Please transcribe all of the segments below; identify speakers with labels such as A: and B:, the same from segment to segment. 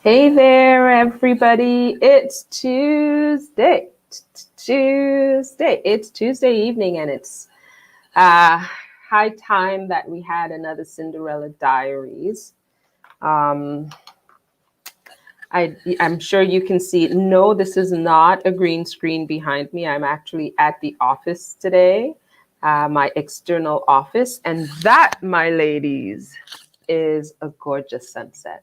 A: Hey there, everybody. It's Tuesday. Tuesday. It's Tuesday evening, and it's uh, high time that we had another Cinderella Diaries. Um, I'm sure you can see. No, this is not a green screen behind me. I'm actually at the office today, my external office, and that, my ladies, is a gorgeous sunset.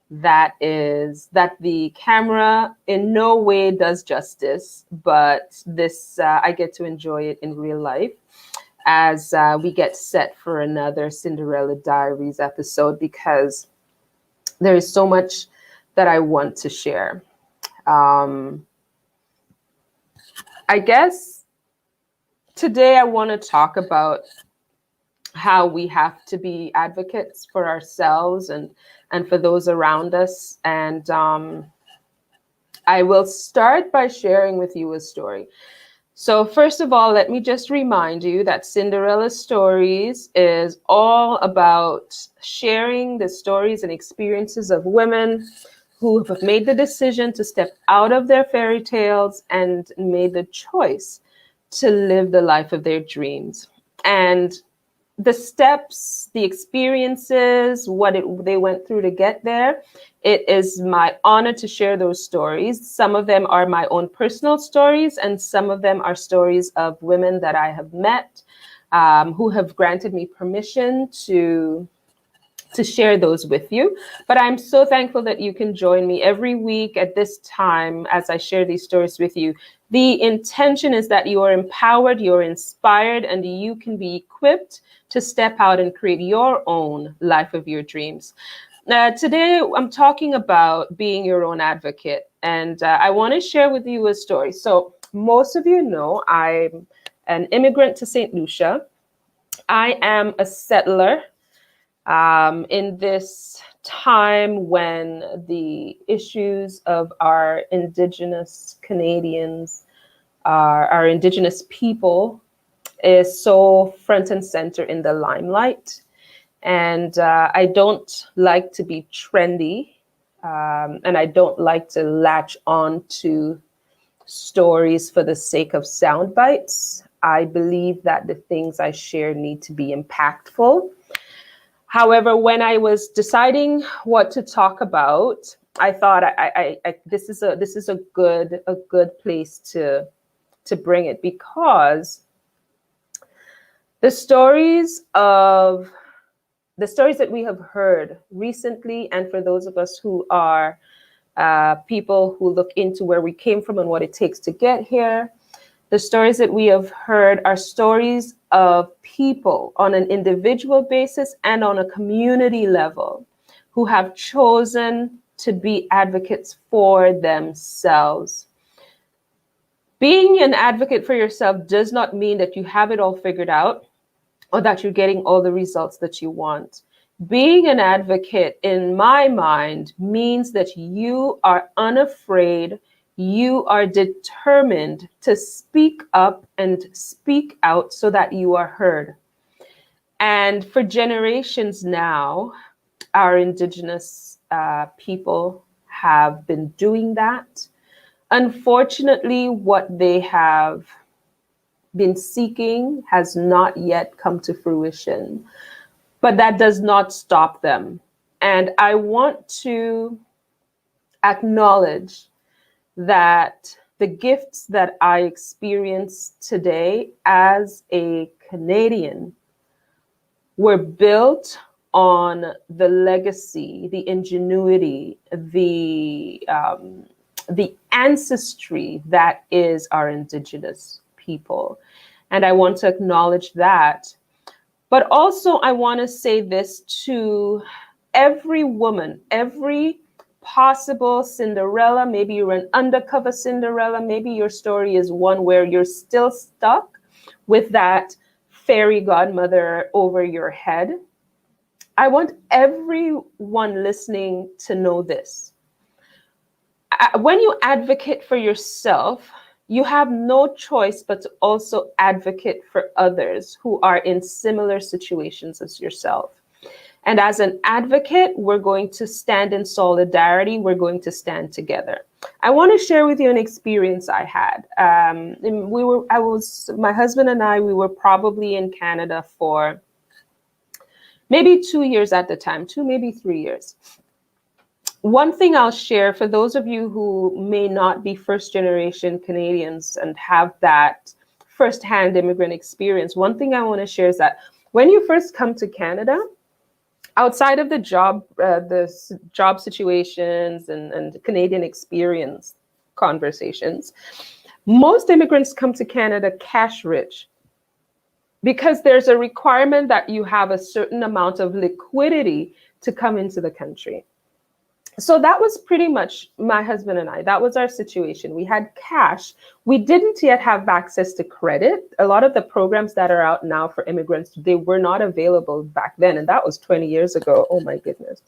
A: That the camera in no way does justice, but this I get to enjoy it in real life as we get set for another Cinderella Diaries episode because there is so much that I want to share. Um, I guess today I want to talk about how we have to be advocates for ourselves and for those around us. And I will start by sharing with you a story. So, first of all, let me just remind you that Cinderella Stories is all about sharing the stories and experiences of women who have made the decision to step out of their fairy tales and made the choice to live the life of their dreams. And the steps, the experiences, they went through to get there. It is my honor to share those stories. Some of them are my own personal stories, and some of them are stories of women that I have met who have granted me permission to share those with you. But I'm so thankful that you can join me every week at this time as I share these stories with you. The intention is that you are empowered, you're inspired, and you can be equipped to step out and create your own life of your dreams. Today, I'm talking about being your own advocate, and I want to share with you a story. So, most of you know I'm an immigrant to St. Lucia. I am a settler in this time when the issues of our Indigenous Canadians, our Indigenous people, is so front and center in the limelight. And I don't like to be trendy, and I don't like to latch on to stories for the sake of sound bites. I believe that the things I share need to be impactful. However, when I was deciding what to talk about, I thought this is a good place to bring it because the stories of the stories that we have heard recently, and for those of us who are people who look into where we came from and what it takes to get here, the stories that we have heard are stories of people on an individual basis and on a community level who have chosen to be advocates for themselves. Being an advocate for yourself does not mean that you have it all figured out or that you're getting all the results that you want. Being an advocate, in my mind, means that you are unafraid, you are determined to speak up and speak out so that you are heard. And for generations now, our Indigenous people have been doing that. Unfortunately, what they have been seeking has not yet come to fruition, but that does not stop them. And I want to acknowledge that the gifts that I experience today as a Canadian were built on the legacy, the ingenuity, the ancestry that is our Indigenous people. And I want to acknowledge that. But also, I want to say this to every woman, every possible Cinderella. Maybe you're an undercover Cinderella. Maybe your story is one where you're still stuck with that fairy godmother over your head. I want everyone listening to know this. When you advocate for yourself, you have no choice but to also advocate for others who are in similar situations as yourself. And as an advocate, we're going to stand in solidarity. We're going to stand together. I want to share with you an experience I had. My husband and I, we were probably in Canada for maybe 2 years at the time, maybe 3 years. One thing I'll share for those of you who may not be first generation Canadians and have that firsthand immigrant experience, one thing I want to share is that when you first come to Canada, outside of the job situations and Canadian experience conversations, most immigrants come to Canada cash rich because there's a requirement that you have a certain amount of liquidity to come into the country. So that was pretty much my husband and I. That was our situation. We had cash. We didn't yet have access to credit. A lot of the programs that are out now for immigrants, they were not available back then. And that was 20 years ago. Oh, my goodness.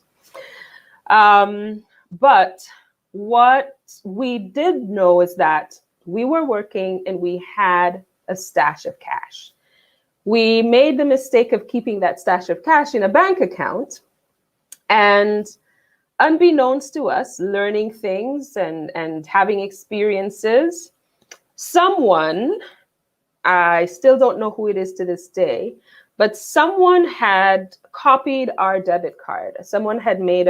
A: But what we did know is that we were working and we had a stash of cash. We made the mistake of keeping that stash of cash in a bank account, and unbeknownst to us, learning things and having experiences, someone, I still don't know who it is to this day, but someone had copied our debit card. Someone had made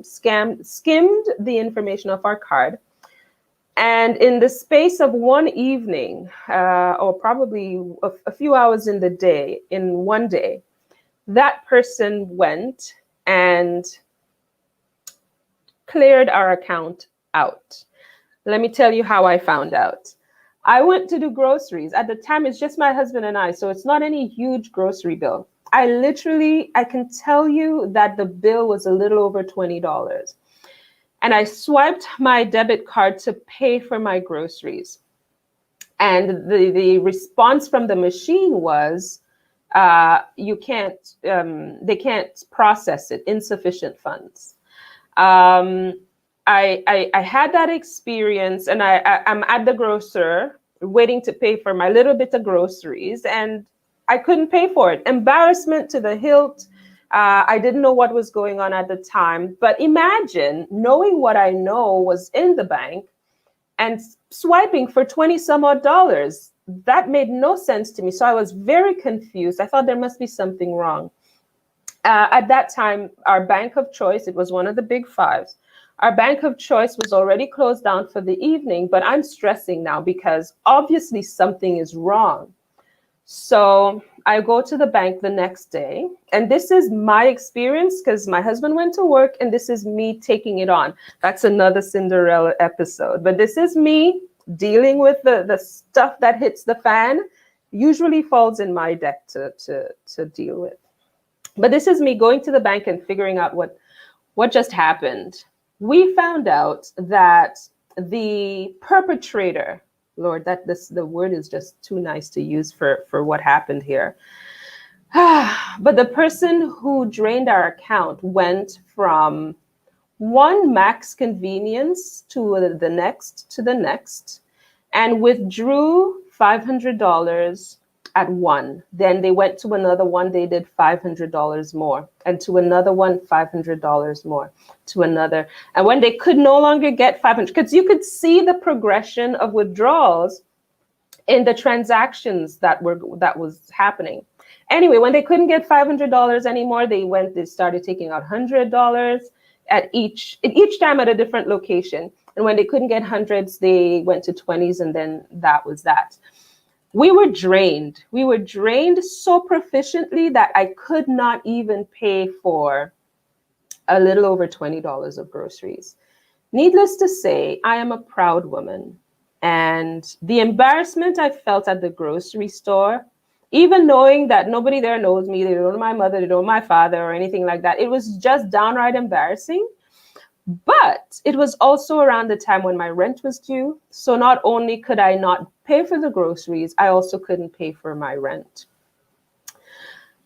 A: skimmed the information of our card. And in the space of one evening, or probably a few hours in one day, that person went and cleared our account out. Let me tell you how I found out. I went to do groceries. At the time, it's just my husband and I, so it's not any huge grocery bill. I can tell you that the bill was a little over $20. And I swiped my debit card to pay for my groceries. And the response from the machine was, they can't process it, insufficient funds. I had that experience, and I'm at the grocer waiting to pay for my little bit of groceries, and I couldn't pay for it. Embarrassment to the hilt. I didn't know what was going on at the time, but imagine knowing what I know was in the bank and swiping for 20 some odd dollars. That made no sense to me. So I was very confused. I thought there must be something wrong. At that time, our bank of choice, it was one of the big fives. Our bank of choice was already closed down for the evening, but I'm stressing now because obviously something is wrong. So I go to the bank the next day, and this is my experience because my husband went to work, and this is me taking it on. That's another Cinderella episode, but this is me dealing with the stuff that hits the fan, usually falls in my deck to deal with. But this is me going to the bank and figuring out what just happened. We found out that the perpetrator, Lord, the word is just too nice to use for what happened here. But the person who drained our account went from one max convenience to the next, and withdrew $500 at one. Then they went to another one, they did $500 more, and to another one, $500 more, to another. And when they could no longer get 500, because you could see the progression of withdrawals in the transactions that was happening. Anyway, when they couldn't get $500 anymore, they started taking out $100 at each time at a different location. And when they couldn't get hundreds, they went to 20s, and then that was that. We were drained. We were drained so proficiently that I could not even pay for a little over $20 of groceries. Needless to say, I am a proud woman. And the embarrassment I felt at the grocery store, even knowing that nobody there knows me, they don't know my mother, they don't know my father or anything like that, it was just downright embarrassing. But it was also around the time when my rent was due. So not only could I not pay for the groceries, I also couldn't pay for my rent.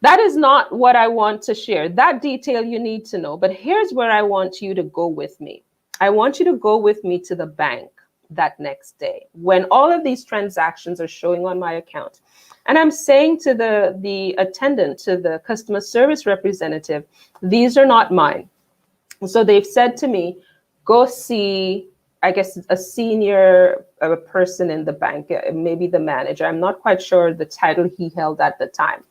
A: That is not what I want to share. That detail you need to know. But here's where I want you to go with me. I want you to go with me to the bank. that next day when all of these transactions are showing on my account. And I'm saying to the attendant, to the customer service representative, these are not mine. So they've said to me, go see, I guess, a senior person in the bank, maybe the manager. I'm not quite sure the title he held at the time.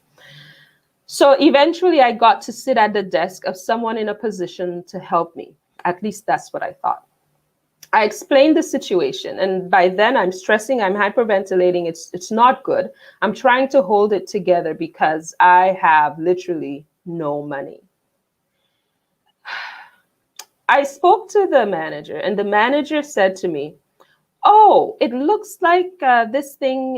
A: So eventually I got to sit at the desk of someone in a position to help me. At least that's what I thought. I explained the situation, and by then I'm stressing, I'm hyperventilating. It's not good. I'm trying to hold it together because I have literally no money. I spoke to the manager, and the manager said to me, oh, it looks like this thing,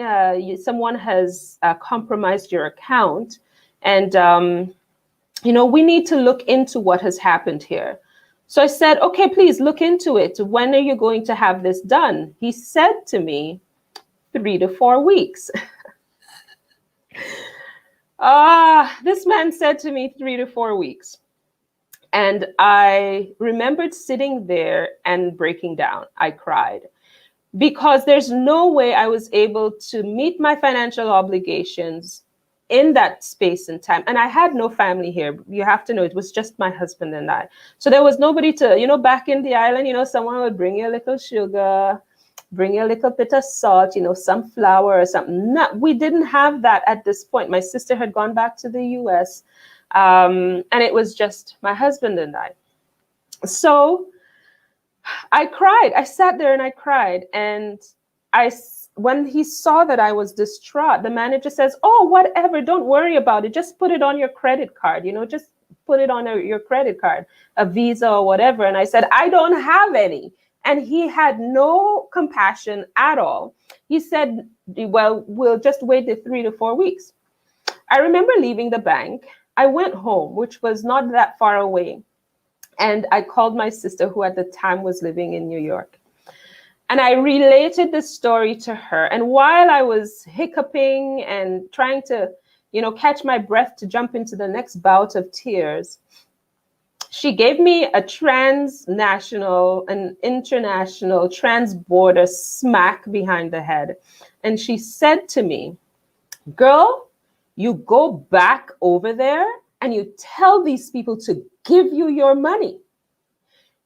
A: someone has compromised your account. And, we need to look into what has happened here. So I said, okay, please look into it. When are you going to have this done? He said to me, 3 to 4 weeks. This man said to me 3 to 4 weeks. And I remembered sitting there and breaking down. I cried because there's no way I was able to meet my financial obligations in that space and time. And I had no family here. You have to know, it was just my husband and I. So there was nobody to, back in the island, someone would bring you a little sugar, bring you a little bit of salt, some flour or something. No, we didn't have that at this point. My sister had gone back to the US, and it was just my husband and I. So I cried. I sat there and I cried. And when he saw that I was distraught, the manager says, oh, whatever, don't worry about it. Just put it on your credit card, just put it on your credit card, a Visa or whatever. And I said, I don't have any. And he had no compassion at all. He said, well, we'll just wait the 3 to 4 weeks. I remember leaving the bank. I went home, which was not that far away. And I called my sister, who at the time was living in New York. And I related the story to her. And while I was hiccuping and trying to, catch my breath to jump into the next bout of tears, she gave me a transnational and international transborder smack behind the head. And she said to me, girl, you go back over there and you tell these people to give you your money.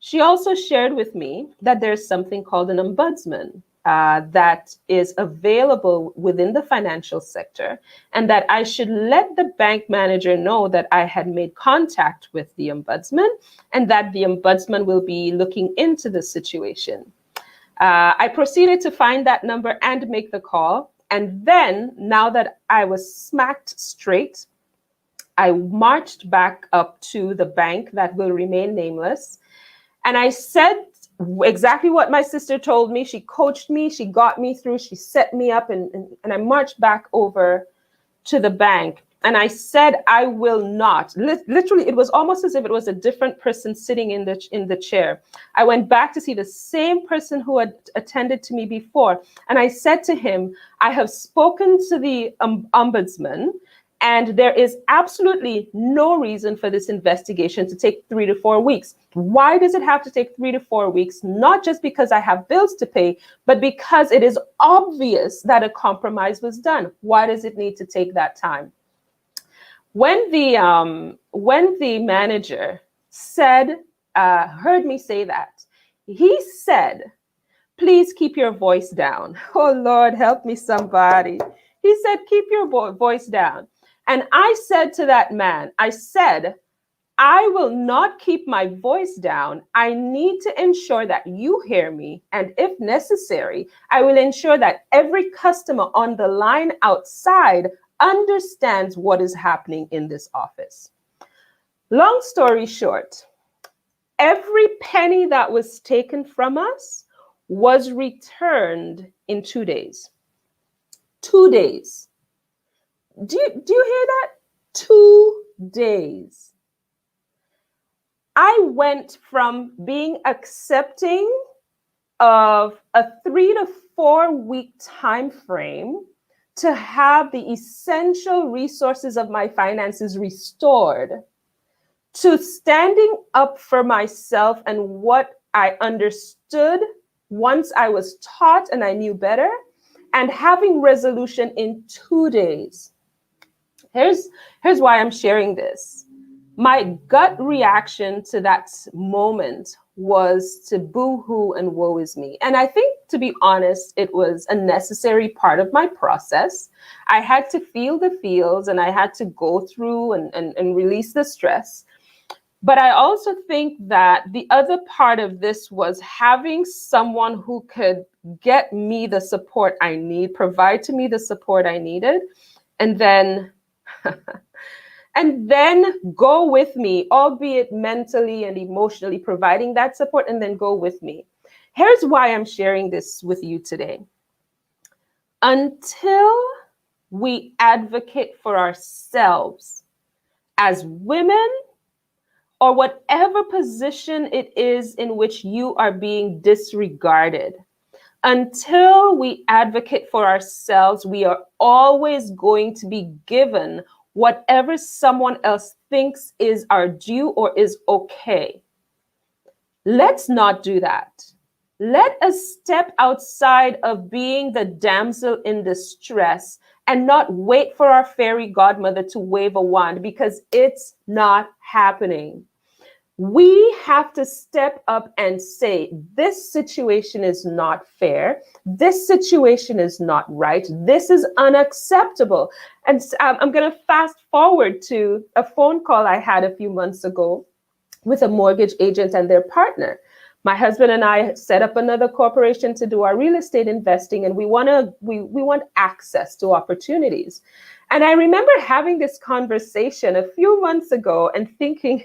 A: She also shared with me that there's something called an ombudsman that is available within the financial sector, and that I should let the bank manager know that I had made contact with the ombudsman and that the ombudsman will be looking into the situation. I proceeded to find that number and make the call. And then, now that I was smacked straight, I marched back up to the bank that will remain nameless. And I said exactly what my sister told me. She coached me. She got me through. She set me up. And I marched back over to the bank. And I said, I will not. Literally, it was almost as if it was a different person sitting in the chair. I went back to see the same person who had attended to me before. And I said to him, I have spoken to the ombudsman. And there is absolutely no reason for this investigation to take 3 to 4 weeks. Why does it have to take 3 to 4 weeks? Not just because I have bills to pay, but because it is obvious that a compromise was done. Why does it need to take that time? When the manager said, heard me say that, he said, please keep your voice down. Oh, Lord, help me, somebody. He said, keep your voice down. And I said to that man, I said, I will not keep my voice down. I need to ensure that you hear me. And if necessary, I will ensure that every customer on the line outside understands what is happening in this office. Long story short, every penny that was taken from us was returned in 2 days. 2 days. Do you hear that? 2 days. I went from being accepting of a 3 to 4 week time frame to have the essential resources of my finances restored, to standing up for myself and what I understood once I was taught and I knew better, and having resolution in 2 days. Here's why I'm sharing this. My gut reaction to that moment was to boo-hoo and woe is me. And I think, to be honest, it was a necessary part of my process. I had to feel the feels and I had to go through and release the stress. But I also think that the other part of this was having someone who could get me the support I need, provide to me the support I needed, and then and then go with me, albeit mentally and emotionally providing that support, and then go with me. Here's why I'm sharing this with you today. Until we advocate for ourselves as women, or whatever position it is in which you are being disregarded, until we advocate for ourselves, we are always going to be given whatever someone else thinks is our due or is okay. Let's not do that. Let us step outside of being the damsel in distress and not wait for our fairy godmother to wave a wand, because it's not happening. We have to step up and say, this situation is not fair. This situation is not right. This is unacceptable. And I'm going to fast forward to a phone call I had a few months ago with a mortgage agent and their partner. My husband and I set up another corporation to do our real estate investing, and we want access to opportunities. And I remember having this conversation a few months ago and thinking,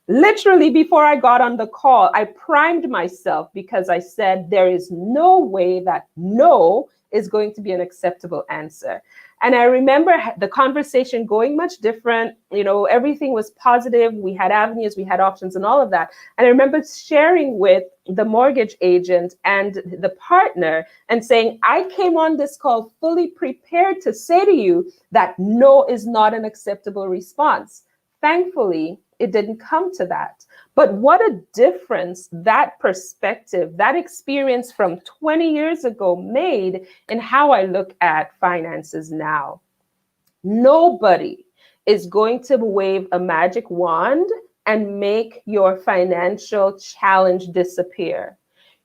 A: literally before I got on the call, I primed myself because I said, there is no way that no is going to be an acceptable answer. And I remember the conversation going much different. Everything was positive. We had avenues, we had options and all of that. And I remember sharing with the mortgage agent and the partner and saying, I came on this call fully prepared to say to you that no is not an acceptable response. Thankfully, it didn't come to that. But what a difference that perspective, that experience from 20 years ago made in how I look at finances now. Nobody is going to wave a magic wand and make your financial challenge disappear.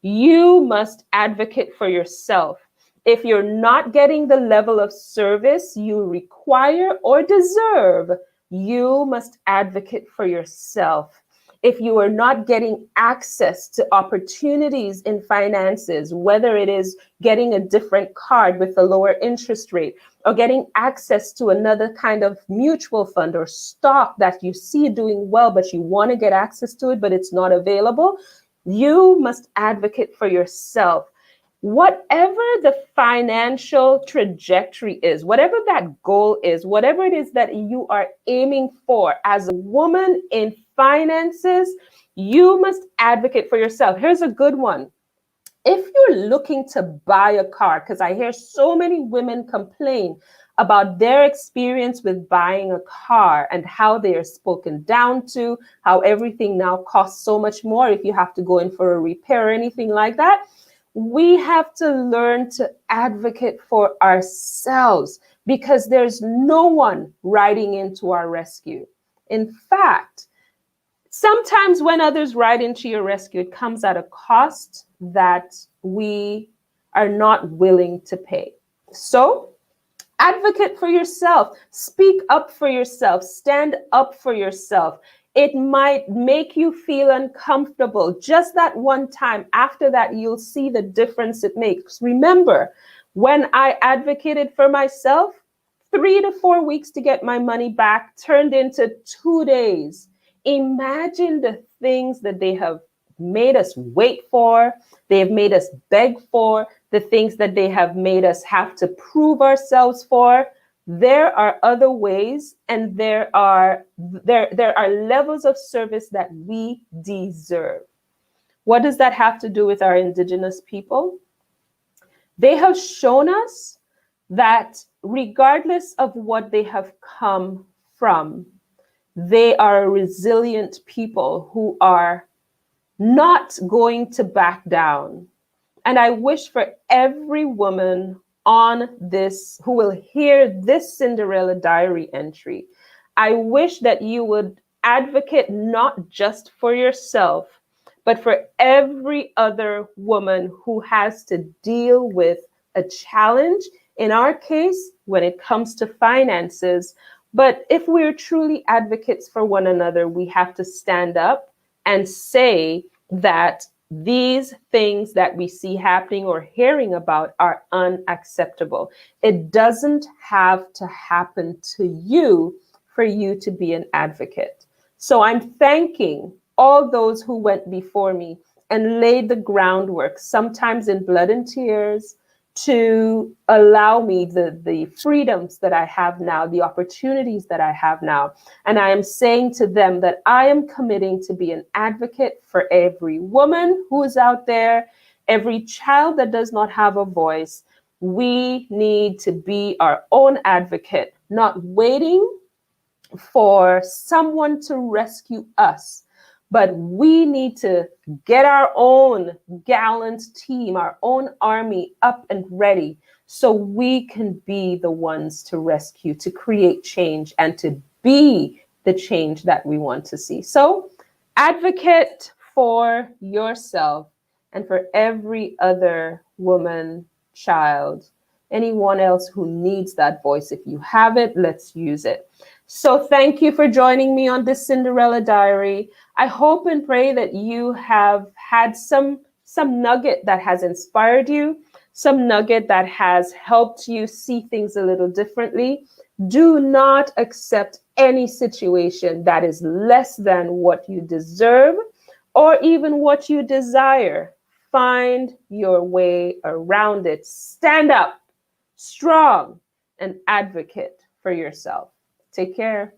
A: You must advocate for yourself. If you're not getting the level of service you require or deserve, you must advocate for yourself. If you are not getting access to opportunities in finances, whether it is getting a different card with a lower interest rate, or getting access to another kind of mutual fund or stock that you see doing well, but you want to get access to it, but it's not available, you must advocate for yourself. Whatever the financial trajectory is, whatever that goal is, whatever it is that you are aiming for as a woman in finances, you must advocate for yourself. Here's a good one. If you're looking to buy a car, because I hear so many women complain about their experience with buying a car and how they are spoken down to, how everything now costs so much more if you have to go in for a repair or anything like that. We have to learn to advocate for ourselves because there's no one riding into our rescue. In fact, sometimes when others ride into your rescue, it comes at a cost that we are not willing to pay. So advocate for yourself, speak up for yourself, stand up for yourself. It might make you feel uncomfortable just that one time. After that, you'll see the difference it makes. Remember, when I advocated for myself, 3 to 4 weeks to get my money back turned into 2 days. Imagine the things that they have made us wait for, they have made us beg for, the things that they have made us have to prove ourselves for. There are other ways, and there are levels of service that we deserve. What does that have to do with our Indigenous people? They have shown us that regardless of what they have come from, they are a resilient people who are not going to back down. And I wish for every woman on this who will hear this Cinderella Diary entry, I wish that you would advocate not just for yourself, but for every other woman who has to deal with a challenge. In our case, when it comes to finances. But if we're truly advocates for one another, we have to stand up and say that these things that we see happening or hearing about are unacceptable. It doesn't have to happen to you for you to be an advocate. So I'm thanking all those who went before me and laid the groundwork, sometimes in blood and tears, to allow me the freedoms that I have now, the opportunities that I have now. And I am saying to them that I am committing to be an advocate for every woman who is out there, every child that does not have a voice. We need to be our own advocate, not waiting for someone to rescue us. But we need to get our own gallant team, our own army up and ready so we can be the ones to rescue, to create change, and to be the change that we want to see. So advocate for yourself and for every other woman, child, anyone else who needs that voice. If you have it, let's use it. So thank you for joining me on this Cinderella Diary. I hope and pray that you have had some nugget that has inspired you, some nugget that has helped you see things a little differently. Do not accept any situation that is less than what you deserve or even what you desire. Find your way around it. Stand up, strong, and advocate for yourself. Take care.